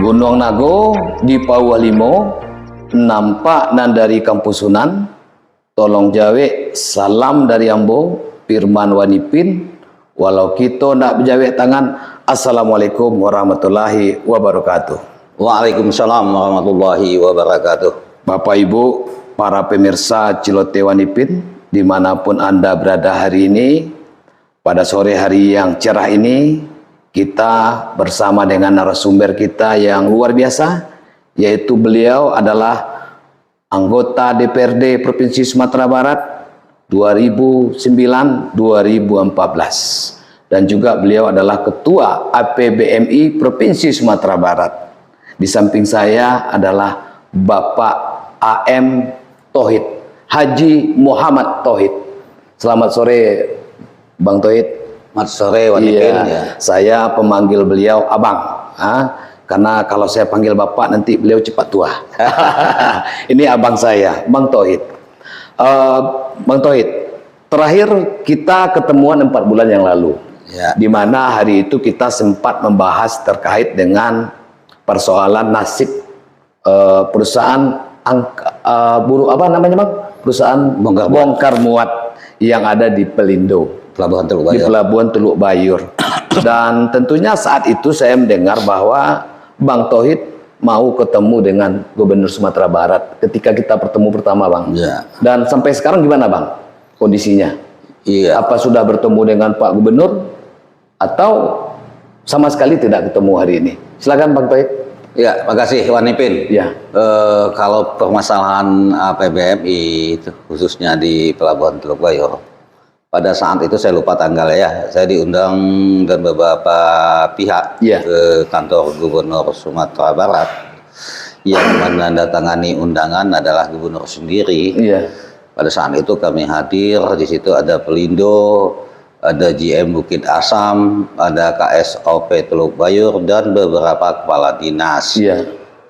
Gunung Nago di Paualimo, nampak nan dari Kampusunan, tolong jawe salam dari Ambo, Firman Wanipin, walau kita nak berjawe tangan, Assalamualaikum warahmatullahi wabarakatuh. Waalaikumsalam warahmatullahi wabarakatuh. Bapak Ibu, para pemirsa Cilote Wanipin, dimanapun Anda berada hari ini, pada sore hari yang cerah ini, kita bersama dengan narasumber kita yang luar biasa, yaitu beliau adalah anggota DPRD Provinsi Sumatera Barat 2009-2014 dan juga beliau adalah Ketua APBMI Provinsi Sumatera Barat. Di samping saya adalah Bapak AM Tauhid, Haji Muhammad Tauhid. Selamat sore Bang Tauhid. Selamat sore Wanipin. Iya, saya pemanggil beliau Abang, karena kalau saya panggil Bapak nanti beliau cepat tua. Ini abang saya, Bang Tauhid. Bang Tauhid, terakhir kita ketemuan 4 bulan yang lalu, Ya. di mana hari itu kita sempat membahas terkait dengan persoalan nasib perusahaan buruh apa namanya Bang? Perusahaan bongkar muat yang ada di Pelindo. Pelabuhan Teluk Bayur. Di Pelabuhan Teluk Bayur. Dan tentunya saat itu saya mendengar bahwa Bang Tauhid mau ketemu dengan Gubernur Sumatera Barat ketika kita bertemu pertama, Bang. Ya. Dan sampai sekarang gimana, Bang, kondisinya? Iya. Apa sudah bertemu dengan Pak Gubernur atau sama sekali tidak ketemu hari ini? Silakan Bang Tauhid. Ya, makasih Wanipin. Ya. Kalau permasalahan APBMI itu khususnya di Pelabuhan Teluk Bayur, pada saat itu saya lupa tanggal ya, saya diundang dan beberapa pihak ke kantor Gubernur Sumatera Barat. Yang menandatangani undangan adalah Gubernur sendiri. Pada saat itu kami hadir, di situ ada Pelindo, ada GM Bukit Asam, ada KSOP Teluk Bayur, dan beberapa kepala dinas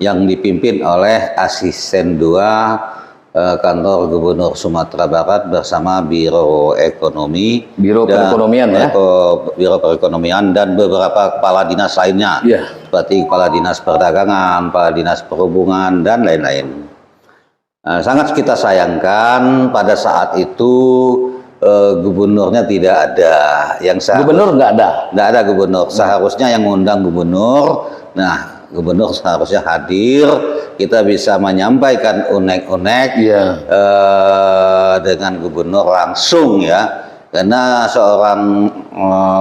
yang dipimpin oleh Asisten 2 Kantor Gubernur Sumatera Barat bersama Biro Ekonomi, Biro Perekonomian dan beberapa kepala dinas lainnya, seperti Kepala Dinas Perdagangan, Kepala Dinas Perhubungan, dan lain-lain. Sangat kita sayangkan pada saat itu gubernurnya tidak ada. Gubernur nggak ada? Nggak ada gubernur. Seharusnya yang mengundang gubernur. Nah, gubernur seharusnya hadir, kita bisa menyampaikan unek-unek dengan gubernur langsung ya, karena seorang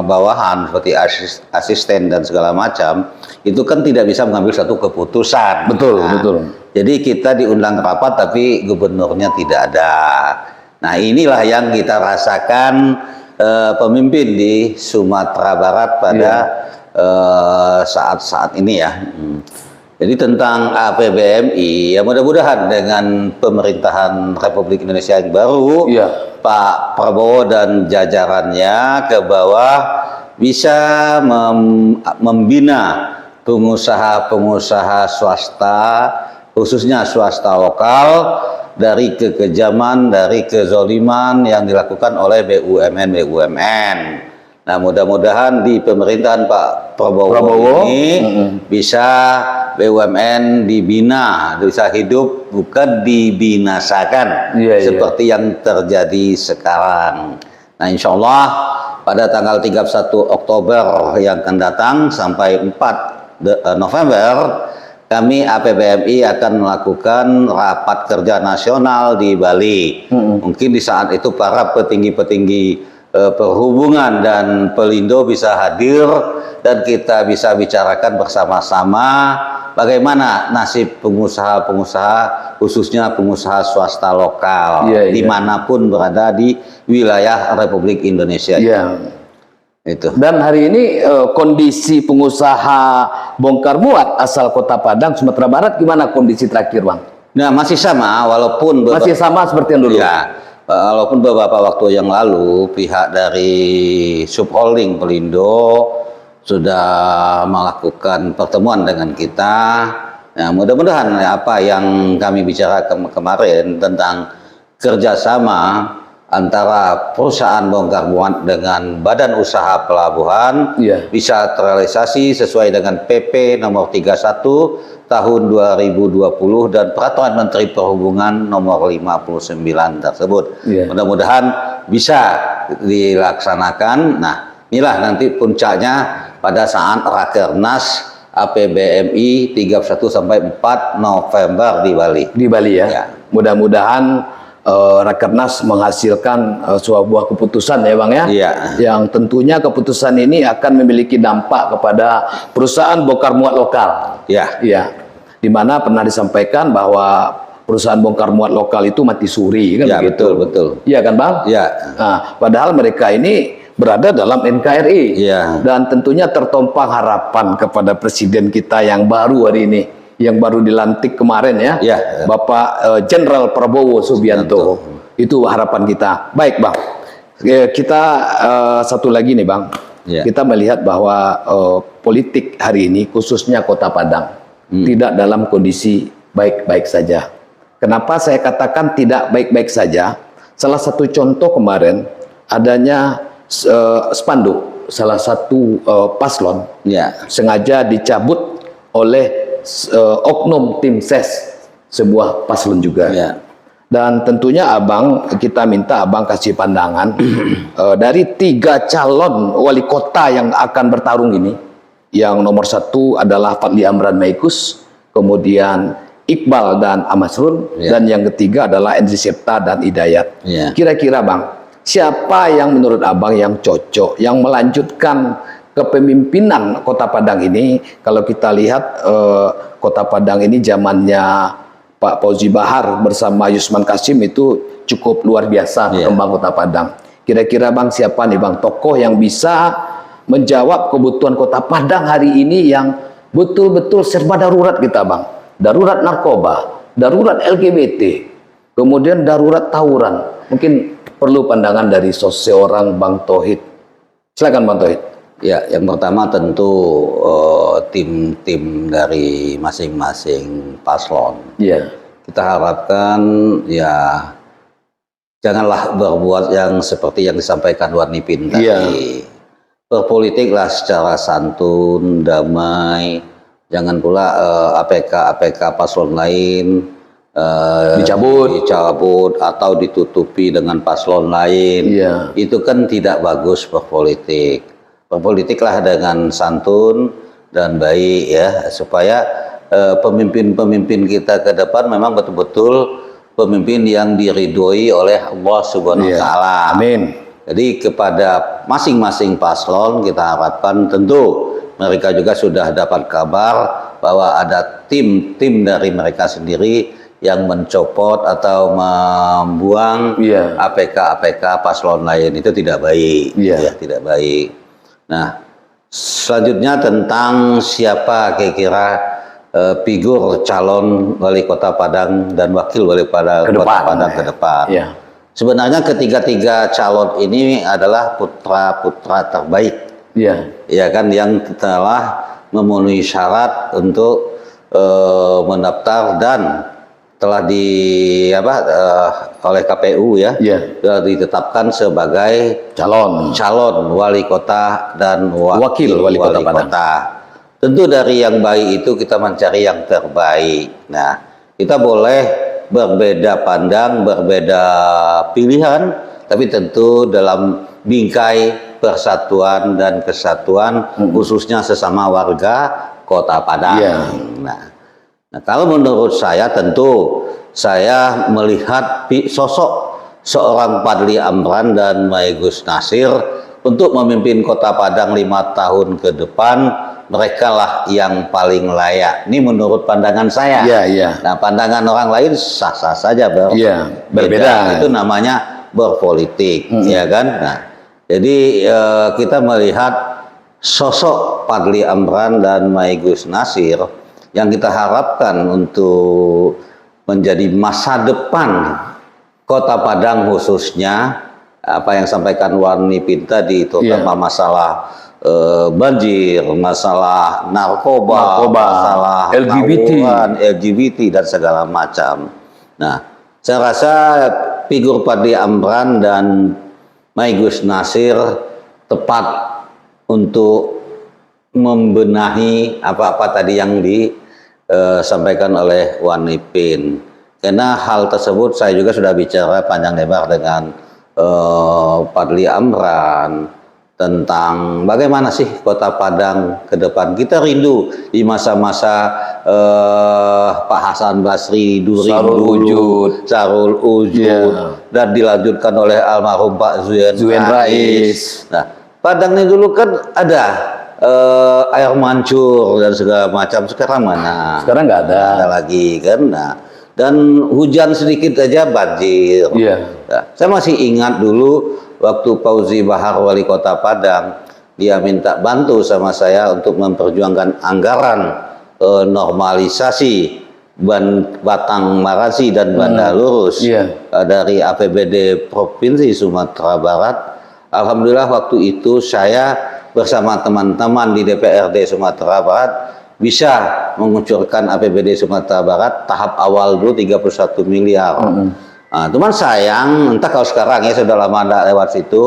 bawahan seperti asisten dan segala macam itu kan tidak bisa mengambil satu keputusan. Betul. Jadi kita diundang rapat tapi gubernurnya tidak ada. Nah, inilah yang kita rasakan pemimpin di Sumatera Barat pada saat-saat ini ya. Jadi tentang APBMI, ya mudah-mudahan dengan pemerintahan Republik Indonesia yang baru, Pak Prabowo dan jajarannya ke bawah bisa membina pengusaha-pengusaha swasta, khususnya swasta lokal, dari kekejaman, dari kezoliman yang dilakukan oleh BUMN. Nah, mudah-mudahan di pemerintahan Pak Prabowo ini bisa BUMN dibina, bisa hidup, bukan dibinasakan seperti yang terjadi sekarang. Nah, insya Allah pada tanggal 31 Oktober yang akan datang sampai 4 November, kami APBMI akan melakukan rapat kerja nasional di Bali. Mungkin di saat itu para petinggi-petinggi perhubungan dan Pelindo bisa hadir dan kita bisa bicarakan bersama-sama bagaimana nasib pengusaha-pengusaha, khususnya pengusaha swasta lokal dimanapun berada di wilayah Republik Indonesia. Itu. Dan hari ini kondisi pengusaha bongkar muat asal Kota Padang, Sumatera Barat gimana kondisi terakhir, Bang? Nah, masih sama, walaupun masih sama seperti yang dulu. Ya, walaupun beberapa waktu yang lalu pihak dari subholding Pelindo sudah melakukan pertemuan dengan kita. Nah, mudah-mudahan apa yang kami bicarakan kemarin tentang kerjasama antara perusahaan bongkar muat dengan badan usaha pelabuhan Iya. bisa terrealisasi sesuai dengan PP nomor 31 tahun 2020 dan Peraturan Menteri Perhubungan nomor 59 tersebut. Iya. Mudah-mudahan bisa dilaksanakan. Nah, inilah nanti puncaknya pada saat Rakernas APBMI 31 sampai 4 November di Bali. Di Bali ya. Ya. Mudah-mudahan Rakernas menghasilkan sebuah keputusan ya Bang ya. Iya. Yang tentunya keputusan ini akan memiliki dampak kepada perusahaan bongkar muat lokal. Ya. Iya. Di mana pernah disampaikan bahwa perusahaan bongkar muat lokal itu mati suri kan Ya, begitu. betul. Iya kan Bang? Ya. Nah, padahal mereka ini berada dalam NKRI. Iya. Dan tentunya tertumpang harapan kepada presiden kita yang baru hari ini, yang baru dilantik kemarin ya, Ya. Bapak Jenderal Prabowo Subianto. Itu harapan kita. Baik Bang, kita satu lagi nih Bang. Ya. Kita melihat bahwa politik hari ini khususnya Kota Padang tidak dalam kondisi baik-baik saja. Kenapa saya katakan tidak baik-baik saja? Salah satu contoh kemarin adanya spanduk salah satu paslon Ya. sengaja dicabut oleh oknum tim ses sebuah paslon juga. Ya. Dan tentunya kita minta Abang kasih pandangan dari 3 calon wali kota yang akan bertarung ini. Yang nomor 1 adalah Fadli Amran Maikus, kemudian Iqbal dan Amasrul, Ya. dan yang ketiga adalah Endri Septa dan Hidayat. Ya. Kira-kira Bang, siapa yang menurut Abang yang cocok, yang melanjutkan kepemimpinan Kota Padang ini? Kalau kita lihat Kota Padang ini zamannya Pak Fauzi Bahar bersama Yusman Kasim itu cukup luar biasa berkembang Kota Padang. Kira-kira Bang siapa nih Bang tokoh yang bisa menjawab kebutuhan Kota Padang hari ini yang betul-betul serba darurat kita Bang? Darurat narkoba, darurat LGBT, kemudian darurat tawuran. Mungkin perlu pandangan dari seorang Bang Tauhid. Silakan Bang Tauhid. Ya, yang pertama tentu tim-tim dari masing-masing paslon. Iya. Kita harapkan ya janganlah berbuat yang seperti yang disampaikan Warnipin tadi. Iya. Berpolitiklah secara santun, damai. Jangan pula APK paslon lain dicabut atau ditutupi dengan paslon lain. Iya. Itu kan tidak bagus berpolitik. Berpolitiklah dengan santun dan baik ya, supaya pemimpin-pemimpin kita ke depan memang betul-betul pemimpin yang diridhoi oleh Allah Subhanahu wa taala. Amin. Jadi kepada masing-masing paslon kita harapkan tentu mereka juga sudah dapat kabar bahwa ada tim-tim dari mereka sendiri yang mencopot atau membuang APK paslon lain. Itu tidak baik. Ya, tidak baik. Nah, selanjutnya tentang siapa kira-kira figur calon wali kota Padang dan wakil wali kota Padang ke depan. Ya. Sebenarnya ketiga-tiga calon ini adalah putra-putra terbaik. Iya. Ya kan, yang telah memenuhi syarat untuk mendaftar dan telah oleh KPU ya, sudah ditetapkan sebagai calon wali kota dan wakil wali kota Padang. Tentu dari yang baik itu kita mencari yang terbaik. Nah, kita boleh berbeda pandang, berbeda pilihan, tapi tentu dalam bingkai persatuan dan kesatuan khususnya sesama warga Kota Padang. Nah, kalau menurut saya tentu saya melihat sosok seorang Fadli Amran dan Maigus Nasir untuk memimpin Kota Padang 5 tahun ke depan. Mereka lah yang paling layak. Ini menurut pandangan saya. Nah, pandangan orang lain sah-sah saja, berbeda. Itu namanya berpolitik, ya kan? Nah, jadi kita melihat sosok Fadli Amran dan Maigus Nasir yang kita harapkan untuk menjadi masa depan Kota Padang, khususnya apa yang sampaikan Warnipin tadi, terutama masalah banjir, masalah narkoba, masalah LGBT dan segala macam. Nah, saya rasa figur Fadli Amran dan Maigus Nasir tepat untuk membenahi apa-apa tadi yang disampaikan oleh Wan Ipin. Karena hal tersebut saya juga sudah bicara panjang lebar dengan Fadli Amran tentang bagaimana sih Kota Padang ke depan. Kita rindu di masa-masa Pak Hasan Basri, Sarul Ujud, dan dilanjutkan oleh almarhum Pak Zuyen Rais. Nah, Padang ini dulu kan ada air mancur dan segala macam. Sekarang mana? Sekarang nggak ada. Nggak ada lagi kan. Nah, dan hujan sedikit aja banjir. Nah, saya masih ingat dulu waktu Fauzi Bahar wali kota Padang, dia minta bantu sama saya untuk memperjuangkan anggaran normalisasi Batang Marasi dan Banda Lurus dari APBD Provinsi Sumatera Barat. Alhamdulillah waktu itu saya bersama teman-teman di DPRD Sumatera Barat bisa mengucurkan APBD Sumatera Barat tahap awal dulu 31 miliar. Nah, cuman sayang, entah kalau sekarang ya sudah lama tidak lewat situ,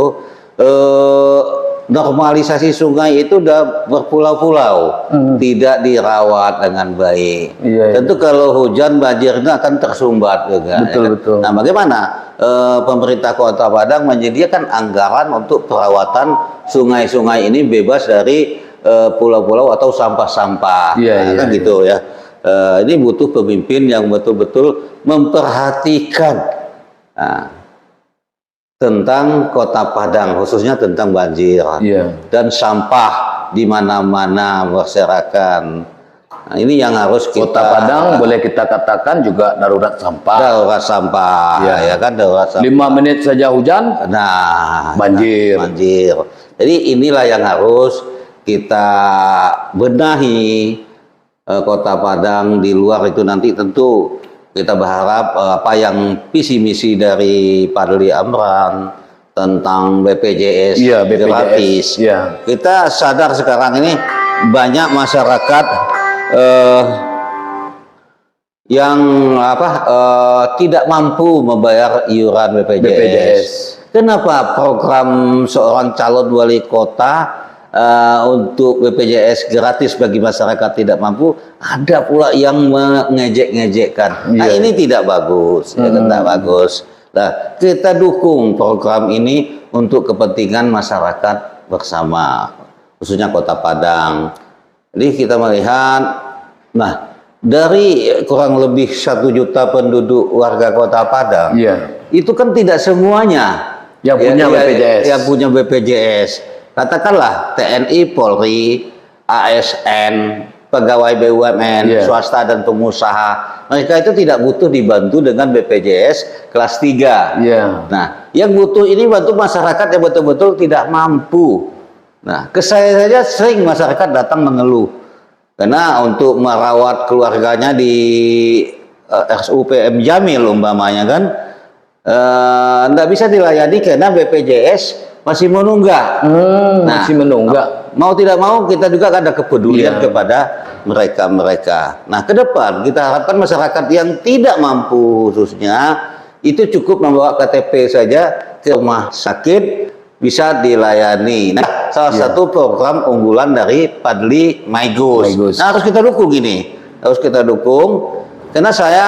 normalisasi sungai itu udah berpulau-pulau, tidak dirawat dengan baik. Tentu kalau hujan banjirnya akan tersumbat juga. Betul. Nah, bagaimana pemerintah Kota Padang menyediakan anggaran untuk perawatan sungai-sungai ini bebas dari pulau-pulau atau sampah-sampah, kan gitu ya. Ini butuh pemimpin yang betul-betul memperhatikan tentang Kota Padang, khususnya tentang banjir dan sampah di mana-mana berserakan. Nah, ini yang harus kita. Kota Padang boleh kita katakan juga darurat sampah. Darurat sampah, ya kan, darurat sampah. 5 menit saja hujan, banjir. Jadi inilah yang harus kita benahi. Kota Padang di luar itu nanti tentu kita berharap apa yang visi misi dari Fadli Amran tentang BPJS, gratis. Kita sadar sekarang ini banyak masyarakat yang tidak mampu membayar iuran BPJS. Kenapa program seorang calon wali kota untuk BPJS gratis bagi masyarakat tidak mampu, ada pula yang mengejek-ngejekkan. Nah, ini tidak bagus, tidak bagus. Nah, kita dukung program ini untuk kepentingan masyarakat bersama, khususnya Kota Padang. Jadi kita melihat, nah, dari kurang lebih 1 juta penduduk warga Kota Padang, itu kan tidak semuanya yang punya BPJS. Yang punya BPJS. Katakanlah TNI, Polri, ASN, pegawai BUMN, swasta dan pengusaha. Mereka itu tidak butuh dibantu dengan BPJS kelas 3. Nah, yang butuh ini bantu masyarakat yang betul-betul tidak mampu. Nah, ke saya saja sering masyarakat datang mengeluh. Karena untuk merawat keluarganya di RSUPM Jamil umpamanya kan, nggak bisa dilayani karena BPJS masih menunggak. Masih menunggak. Mau tidak mau kita juga ada kepedulian kepada mereka. Nah, ke depan kita harapkan masyarakat yang tidak mampu khususnya itu cukup membawa KTP saja ke rumah sakit bisa dilayani. Nah, salah satu program unggulan dari Fadli Maigus. Nah, harus kita dukung ini. Harus kita dukung. Karena saya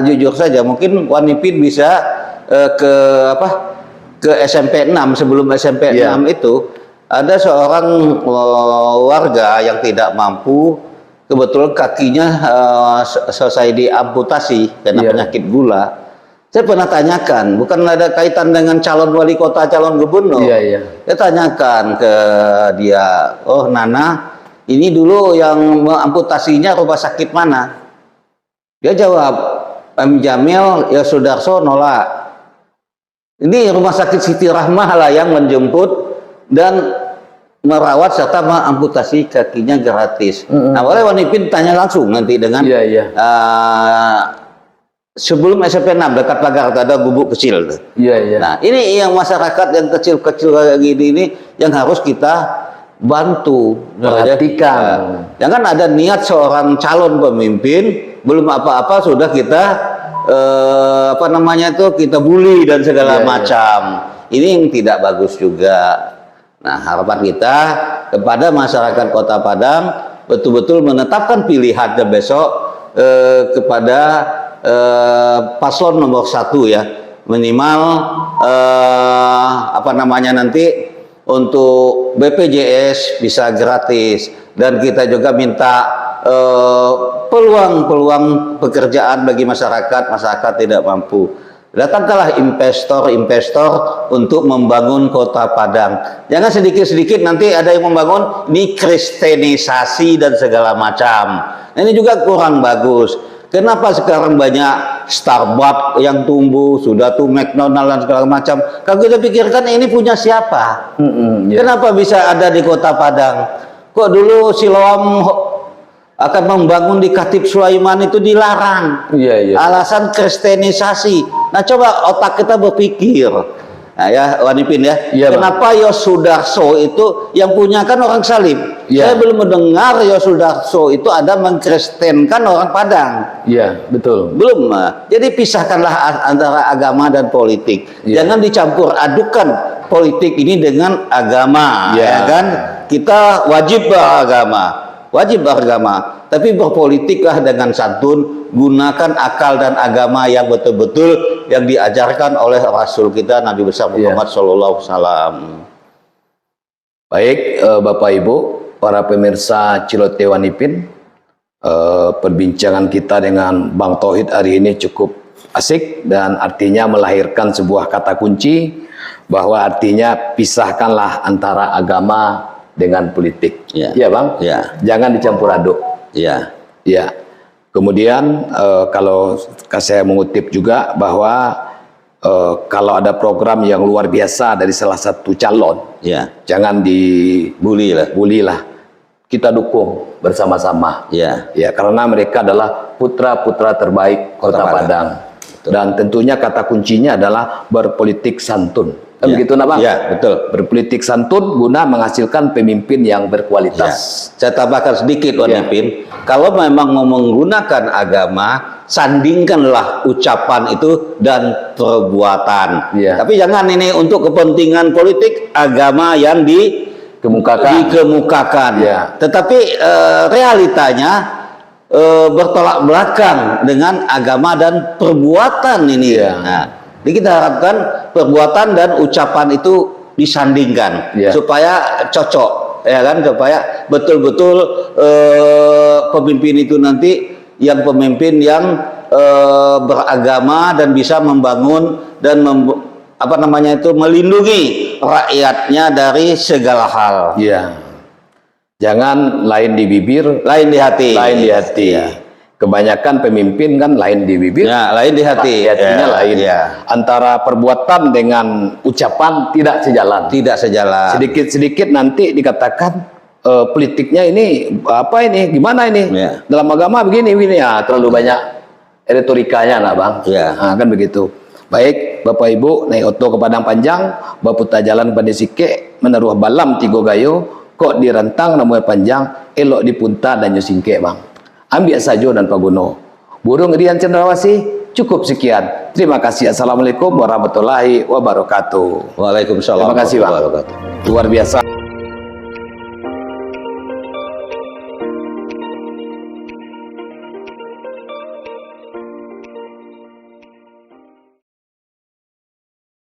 jujur saja mungkin Wan Ipin bisa ke SMP 6, sebelum SMP 6 itu ada seorang warga yang tidak mampu, kebetulan kakinya selesai diamputasi karena penyakit gula. Saya pernah tanyakan, bukan ada kaitan dengan calon wali kota, calon gubernur. Saya tanyakan ke dia, oh Nana, ini dulu yang mengamputasinya rumah sakit mana? Dia jawab, Pak Jamil, ya Sudarso nolak. Ini rumah sakit Siti Rahmah lah yang menjemput dan merawat serta mengamputasi kakinya gratis. Nah, boleh Wan Ipin tanya langsung nanti dengan sebelum SMP 6 dekat pagar ada gubuk kecil. Nah, ini yang masyarakat yang kecil-kecil kayak gini ini yang harus kita bantu, perhatikan. Jangan ada niat seorang calon pemimpin belum apa-apa sudah kita apa namanya itu kita bully dan segala macam. Ini yang tidak bagus juga. Nah, harapan kita kepada masyarakat Kota Padang betul-betul menetapkan pilihannya besok kepada paslon nomor 1 ya, minimal apa namanya nanti untuk BPJS bisa gratis, dan kita juga minta peluang pekerjaan bagi masyarakat tidak mampu. Datangkanlah investor untuk membangun Kota Padang. Jangan sedikit-sedikit nanti ada yang membangun ini kristenisasi dan segala macam. Ini juga kurang bagus. Kenapa sekarang banyak Starbucks yang tumbuh, sudah tuh McDonald dan segala macam. Kalau kita pikirkan ini punya siapa? Kenapa bisa ada di Kota Padang? Kok dulu Siloam akan membangun di Khatib Sulaiman itu dilarang? Alasan kristenisasi. Nah, coba otak kita berpikir. Nah ya, Wanipin ya. Kenapa Yosudarso itu yang punya kan orang Salim? Saya belum mendengar Yosudarso itu ada mengkristenkan orang Padang. Iya, betul. Belum. Jadi pisahkanlah antara agama dan politik. Jangan dicampur adukan politik ini dengan agama, ya kan? Kita wajib beragama, tapi berpolitiklah dengan santun, gunakan akal dan agama yang betul-betul yang diajarkan oleh Rasul kita Nabi besar Muhammad SAW. Baik, Bapak Ibu, para pemirsa Ciloteh Wanipin, perbincangan kita dengan Bang Tauhid hari ini cukup asik dan artinya melahirkan sebuah kata kunci bahwa artinya pisahkanlah antara agama dengan politik. Iya, Bang? Jangan dicampur aduk. Iya. Kemudian kalau saya mengutip juga bahwa kalau ada program yang luar biasa dari salah satu calon, jangan dibully lah. Kita dukung bersama-sama. Ya, karena mereka adalah putra-putra terbaik Kota Padang. Dan tentunya kata kuncinya adalah berpolitik santun. Kan begitu, nak Bang? Ya, betul. Berpolitik santun guna menghasilkan pemimpin yang berkualitas. Saya tambahkan sedikit, Wanipin. Kalau memang mau menggunakan agama, sandingkanlah ucapan itu dan perbuatan. Tapi jangan ini untuk kepentingan politik agama yang dikemukakan. Tetapi realitanya bertolak belakang dengan agama dan perbuatan ini. Jadi kita harapkan perbuatan dan ucapan itu disandingkan supaya cocok, ya kan, supaya betul-betul pemimpin itu nanti yang pemimpin yang beragama dan bisa membangun dan melindungi rakyatnya dari segala hal. Jangan lain di bibir, lain di hati. Kebanyakan pemimpin kan lain di bibir, lain di hati. Hatinya lain. Antara perbuatan dengan ucapan tidak sejalan. Sedikit-sedikit nanti dikatakan politiknya ini apa ini, gimana ini? Dalam agama begini ya, terlalu banyak retorikanya, nak Bang. Nah, kan begitu. Baik, Bapak Ibu naik oto ke Padang Panjang, baputa jalan pada sike, menaruh balam tigo gayo, kok direntang namanya panjang, elok dipunta dan nyusingke, Bang. Ambil sajo dan paguno. Burung Rian Cendrawasih, cukup sekian. Terima kasih. Assalamualaikum warahmatullahi wabarakatuh. Waalaikumsalam. Terima kasih, Bang. Luar biasa.